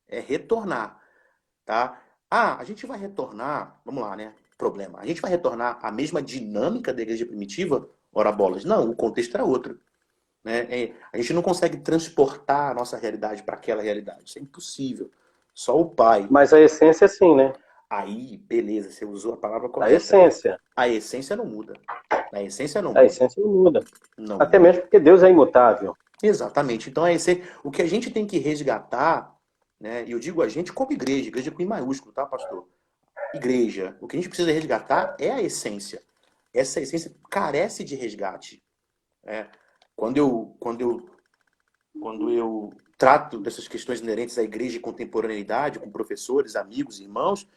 É retornar. Tá? A gente vai retornar, vamos lá, né? Problema. A gente vai retornar à mesma dinâmica da igreja primitiva? Ora bolas. Não, o contexto era outro. Né? A gente não consegue transportar a nossa realidade para aquela realidade. Isso é impossível. Só o Pai. Mas a essência sim, né? Aí, beleza, você usou a palavra A correta. essência. A essência não muda. A essência não A muda. essência não muda. Não Até muda. mesmo porque Deus é imutável. Exatamente. Então, o que a gente tem que resgatar, né? E eu digo a gente como igreja, igreja com I maiúsculo, tá, pastor? Igreja. O que a gente precisa resgatar é a essência. Essa essência carece de resgate. Quando eu trato dessas questões inerentes à igreja e contemporaneidade, com professores, amigos, irmãos,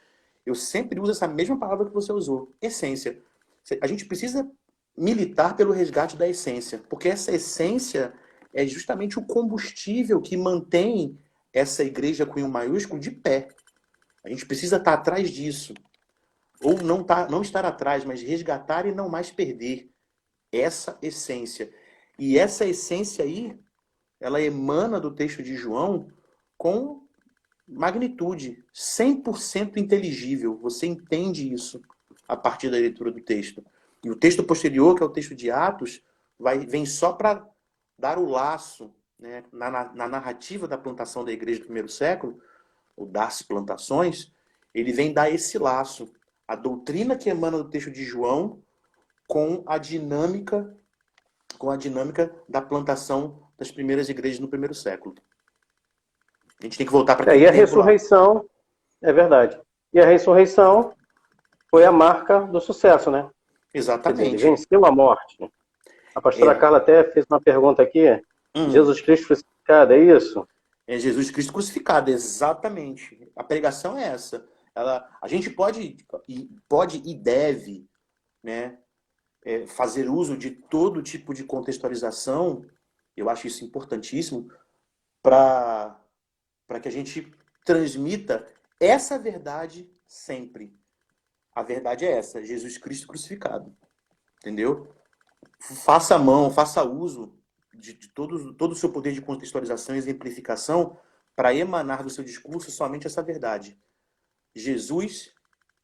eu sempre uso essa mesma palavra que você usou, essência. A gente precisa militar pelo resgate da essência, porque essa essência é justamente o combustível que mantém essa igreja com I maiúsculo de pé. A gente precisa estar atrás disso. Ou não estar atrás, mas resgatar e não mais perder essa essência. E essa essência aí, ela emana do texto de João com magnitude, 100% inteligível. Você entende isso a partir da leitura do texto. E o texto posterior, que é o texto de Atos, vem só para dar o laço, né, na narrativa da plantação da igreja do primeiro século, ou das plantações, ele vem dar esse laço. A doutrina que emana do texto de João com a dinâmica da plantação das primeiras igrejas no primeiro século. A gente tem que voltar para aquele E a tempo lá. ressurreição, é verdade. E a ressurreição foi a marca do sucesso, né? Quer dizer, ele Exatamente. venceu a morte. A pastora Carla até fez uma pergunta aqui. Jesus Cristo crucificado, é isso? É Jesus Cristo crucificado, exatamente. A pregação é essa. A gente pode e deve, né, fazer uso de todo tipo de contextualização. Eu acho isso importantíssimo para que a gente transmita essa verdade sempre. A verdade é essa, Jesus Cristo crucificado. Entendeu? Faça mão, faça uso de todo o seu poder de contextualização e exemplificação para emanar do seu discurso somente essa verdade. Jesus,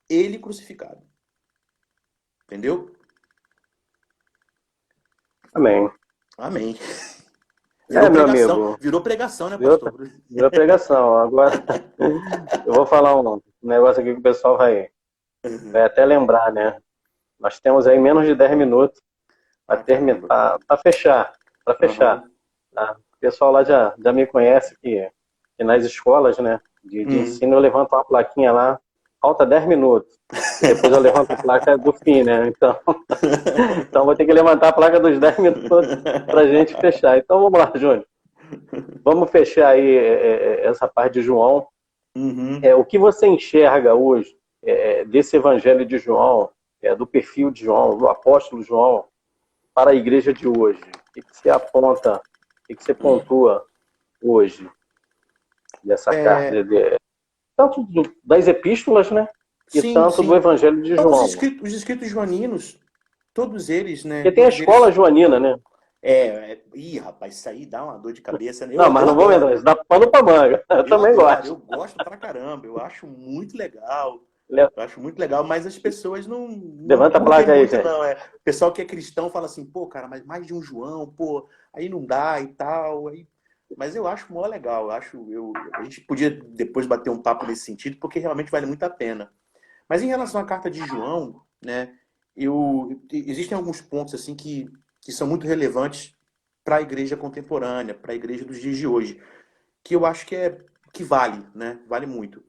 ele crucificado. Entendeu? Amém. Amém. Virou meu pregação. amigo. Virou pregação, né, pastor? Virou pregação. Agora, eu vou falar um negócio aqui que o pessoal vai até lembrar, né? Nós temos aí menos de 10 minutos para terminar, para fechar. Tá? O pessoal lá já me conhece que nas escolas, né, de ensino eu levanto uma plaquinha lá, falta 10 minutos. E depois eu levanto a placa do fim, né? Então vou ter que levantar a placa dos 10 minutos para a gente fechar. Então vamos lá, Júnior. Vamos fechar aí essa parte de João. O que você enxerga hoje desse evangelho de João, do perfil de João, do apóstolo João, para a igreja de hoje? O que você aponta, o que você pontua hoje dessa carta? Tanto das epístolas, né? E tanto do evangelho de João. Os escritos joaninos, todos eles, né? Porque tem a escola joanina, né? Ih, rapaz, isso aí dá uma dor de cabeça, né? Mas não vamos entrar, isso dá pano pra manga. Eu também gosto. Eu gosto pra caramba, eu acho muito legal. Mas as pessoas não levanta a placa aí, gente. Não. O pessoal que é cristão fala assim, pô, cara, mas mais de um João, pô, aí não dá e tal. Mas eu acho mó legal. A gente podia depois bater um papo nesse sentido, porque realmente vale muito a pena. Mas em relação à carta de João, né, existem alguns pontos assim que são muito relevantes para a igreja contemporânea, para a igreja dos dias de hoje, que eu acho que vale, né? Vale muito.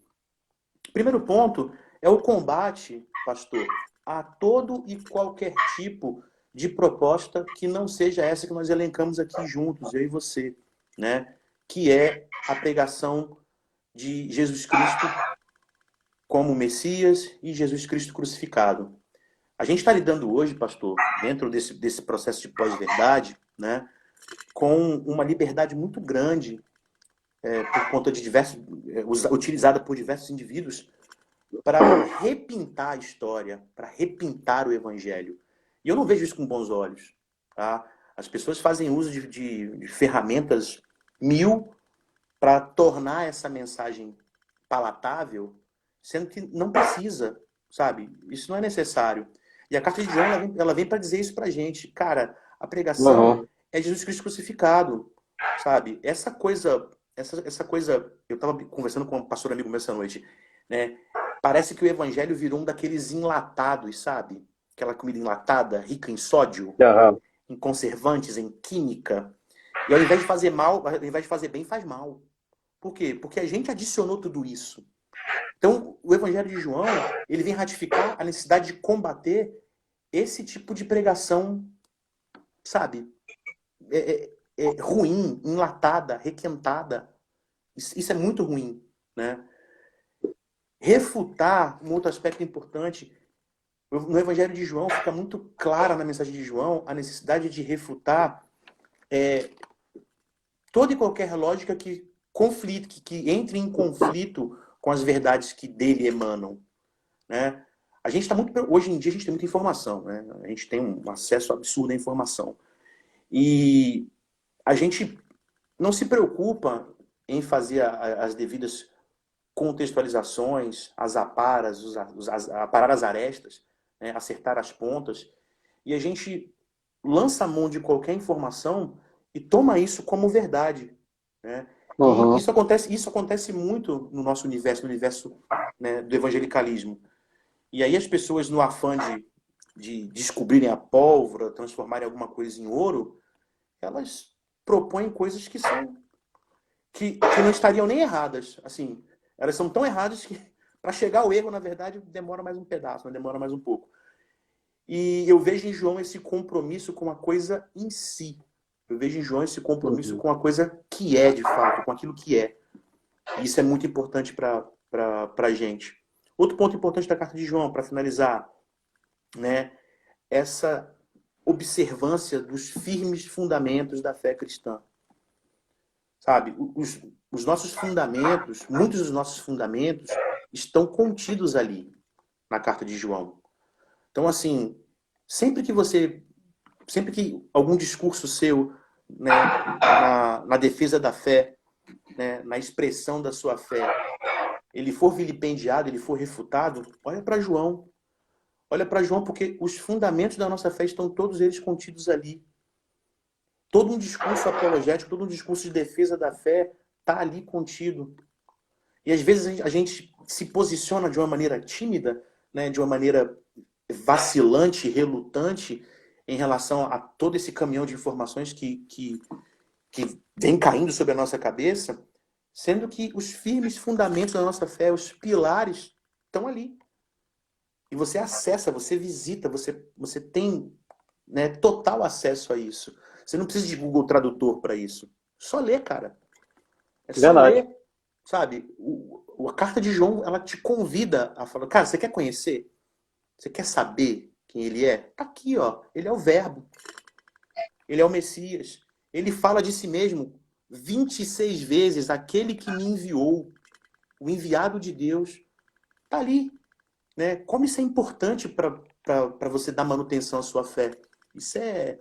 Primeiro ponto é o combate, pastor, a todo e qualquer tipo de proposta que não seja essa que nós elencamos aqui juntos, eu e você, né? Que é a pregação de Jesus Cristo como Messias e Jesus Cristo crucificado. A gente está lidando hoje, pastor, dentro desse processo de pós-verdade, né, com uma liberdade muito grande, por conta de utilizada por diversos indivíduos para repintar a história, para repintar o evangelho. E eu não vejo isso com bons olhos. Tá? As pessoas fazem uso de ferramentas mil para tornar essa mensagem palatável, sendo que não precisa, sabe? Isso não é necessário. E a carta de João, ela vem para dizer isso para a gente. Cara, a pregação é Jesus Cristo crucificado, sabe? Essa coisa, eu estava conversando com um pastor amigo meu essa noite, né? Parece que o evangelho virou um daqueles enlatados, sabe? Aquela comida enlatada, rica em sódio, em conservantes, em química. E ao invés de fazer mal, ao invés de fazer bem, faz mal. Por quê? Porque a gente adicionou tudo isso. Então, o Evangelho de João, ele vem ratificar a necessidade de combater esse tipo de pregação, sabe? Ruim, enlatada, requentada. Isso é muito ruim, né? Refutar um outro aspecto importante. No Evangelho de João, fica muito clara na mensagem de João a necessidade de refutar toda e qualquer lógica que entre em conflito com as verdades que dele emanam, né? A gente está muito, hoje em dia a gente tem muita informação, né? A gente tem um acesso absurdo à informação e a gente não se preocupa em fazer as devidas contextualizações, as aparas, aparar as arestas, né? Acertar as pontas, e a gente lança a mão de qualquer informação e toma isso como verdade, né? E isso acontece muito no nosso universo, no universo, né, do evangelicalismo. E aí as pessoas, no afã de descobrirem a pólvora, transformarem alguma coisa em ouro, elas propõem coisas que não estariam nem erradas. Assim, elas são tão erradas que para chegar ao erro, na verdade, demora mais um pedaço, demora mais um pouco. E eu vejo em João esse compromisso com a coisa em si. Eu vejo em João esse compromisso com a coisa que é, de fato, com aquilo que é. E isso é muito importante para a gente. Outro ponto importante da carta de João, para finalizar, né, essa observância dos firmes fundamentos da fé cristã. Sabe, os nossos fundamentos, muitos dos nossos fundamentos estão contidos ali na carta de João. Então, assim, sempre que algum discurso seu, né, na defesa da fé, né, na expressão da sua fé, ele for vilipendiado, ele for refutado, olha para João. Olha para João, porque os fundamentos da nossa fé estão todos eles contidos ali. Todo um discurso apologético, todo um discurso de defesa da fé está ali contido. E às vezes a gente se posiciona de uma maneira tímida, né, de uma maneira vacilante, relutante, em relação a todo esse caminhão de informações que vem caindo sobre a nossa cabeça, sendo que os firmes fundamentos da nossa fé, os pilares, estão ali. E você acessa, você visita, você tem, né, total acesso a isso. Você não precisa de Google Tradutor para isso. Só ler, cara. É só ler, sabe? A carta de João, ela te convida a falar, cara, você quer conhecer? Você quer saber quem ele é? Tá aqui, ó. Ele é o Verbo. Ele é o Messias. Ele fala de si mesmo 26 vezes, aquele que me enviou, o enviado de Deus. Tá ali. Né? Como isso é importante para você dar manutenção à sua fé. Isso é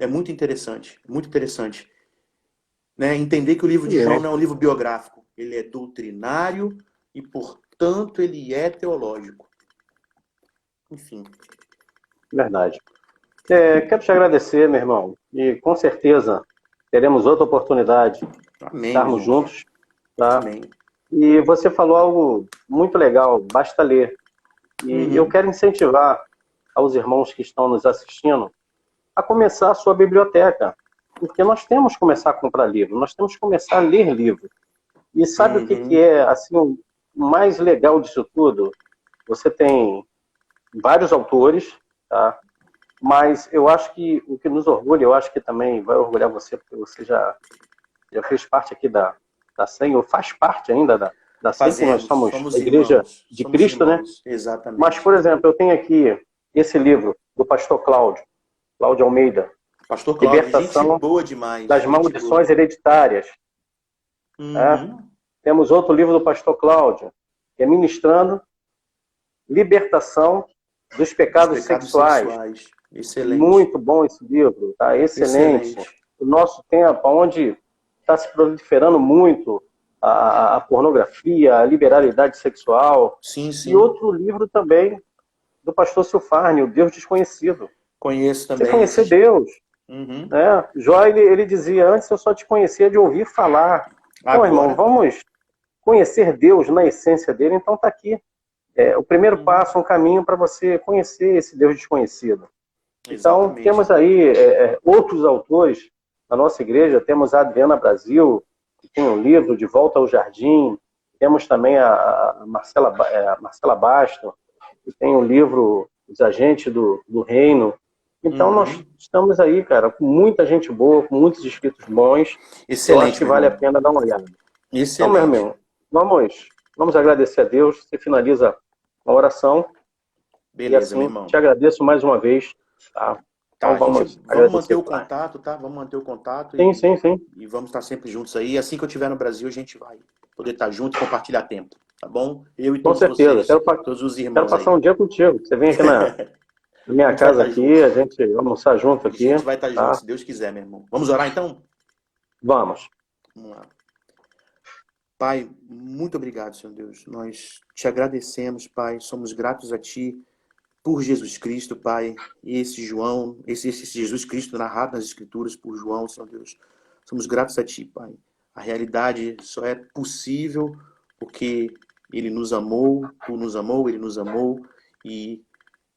muito interessante. Muito interessante. Né? Entender que o livro de João não é um livro biográfico. Ele é doutrinário e, portanto, ele é teológico. Enfim. Verdade. Quero te agradecer, meu irmão. E com certeza teremos outra oportunidade de estarmos juntos. Tá? Amém. E você falou algo muito legal, basta ler. E eu quero incentivar aos irmãos que estão nos assistindo a começar a sua biblioteca. porque nós temos que começar a comprar livro, nós temos que começar a ler livro. E sabe o que é assim, o mais legal disso tudo? Você tem vários autores, tá? Mas eu acho que o que nos orgulha, eu acho que também vai orgulhar você, porque você já fez parte aqui da SEM, ou faz parte ainda da SEM, que nós somos a Igreja de Cristo, né? Exatamente. Mas, por exemplo, eu tenho aqui esse livro do pastor Cláudio Almeida. Pastor Cláudio, Libertação gente boa demais. das maldições hereditárias. Temos outro livro do pastor Cláudio, que é Ministrando Libertação dos Pecados Sexuais. Excelente. Muito bom esse livro, tá? Excelente. O nosso tempo, onde está se proliferando muito a pornografia, a liberalidade sexual. Sim. E outro livro também do pastor Silfarne, O Deus Desconhecido. Conheço também. Você conhecer Deus. Né? Jó, ele dizia, antes eu só te conhecia de ouvir falar. Bom, irmão, vamos conhecer Deus na essência dele, então está aqui. O primeiro passo, um caminho para você conhecer esse Deus desconhecido. Então, temos aí outros autores na nossa igreja. Temos a Adriana Brasil, que tem um livro, De Volta ao Jardim. Temos também a Marcela Basto, que tem um livro, Os Agentes do Reino. Então, nós estamos aí, cara, com muita gente boa, com muitos escritos bons. Excelente. Eu acho que vale a pena dar uma olhada. Excelente. Então, meu irmão, vamos agradecer a Deus. Você finaliza a oração. Beleza, e assim, meu irmão. Te agradeço mais uma vez. Tá? Então, vamos manter o contato, tá? Vamos manter o contato. Sim. E vamos estar sempre juntos aí. Assim que eu estiver no Brasil, a gente vai poder estar junto e compartilhar tempo. Tá bom? Eu e todos vocês, todos os irmãos. Quero passar um dia contigo. Você vem aqui na minha casa aqui, a gente vai almoçar junto aqui. A gente vai estar junto, se Deus quiser, meu irmão. Vamos orar então? Vamos. Vamos lá. Pai, muito obrigado, Senhor Deus. Nós te agradecemos, Pai. Somos gratos a Ti por Jesus Cristo, Pai. E esse Jesus Cristo narrado nas Escrituras por João, Senhor Deus. Somos gratos a Ti, Pai. A realidade só é possível porque Ele nos amou, Tu nos amou, Ele nos amou. E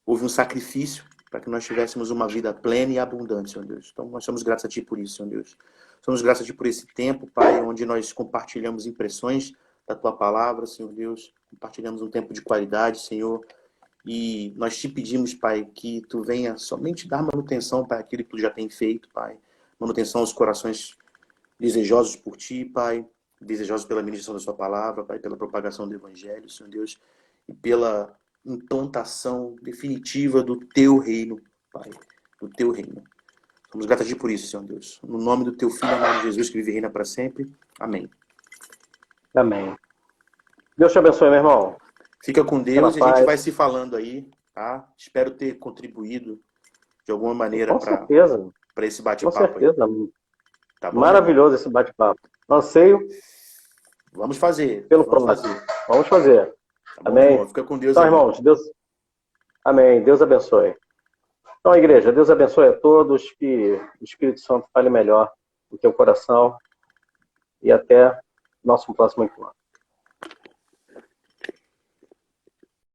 houve um sacrifício para que nós tivéssemos uma vida plena e abundante, Senhor Deus. Então, nós somos gratos a Ti por isso, Senhor Deus. Somos gratos a Ti por esse tempo, Pai, onde nós compartilhamos impressões da Tua palavra, Senhor Deus. Compartilhamos um tempo de qualidade, Senhor. E nós te pedimos, Pai, que Tu venha somente dar manutenção para aquilo que Tu já tem feito, Pai. Manutenção aos corações desejosos por Ti, Pai. Desejosos pela ministração da Sua palavra, Pai, pela propagação do Evangelho, Senhor Deus. E pela implantação definitiva do Teu reino, Pai. Do Teu reino. Somos gratos a Ti por isso, Senhor Deus. No nome do Teu Filho, amado Jesus, que vive e reina para sempre. Amém. Amém. Deus te abençoe, meu irmão. Fica com Deus e a gente vai se falando aí, tá? Espero ter contribuído de alguma maneira para esse bate-papo. Com certeza. Aí. Tá bom, maravilhoso esse bate-papo. Anseio. Vamos fazer. Vamos fazer. Tá bom, amém. Irmão? Fica com Deus. Então, irmãos, Deus. Amém. Deus abençoe. Então, igreja, Deus abençoe a todos, que o Espírito Santo fale melhor no teu coração e até nosso próximo encontro.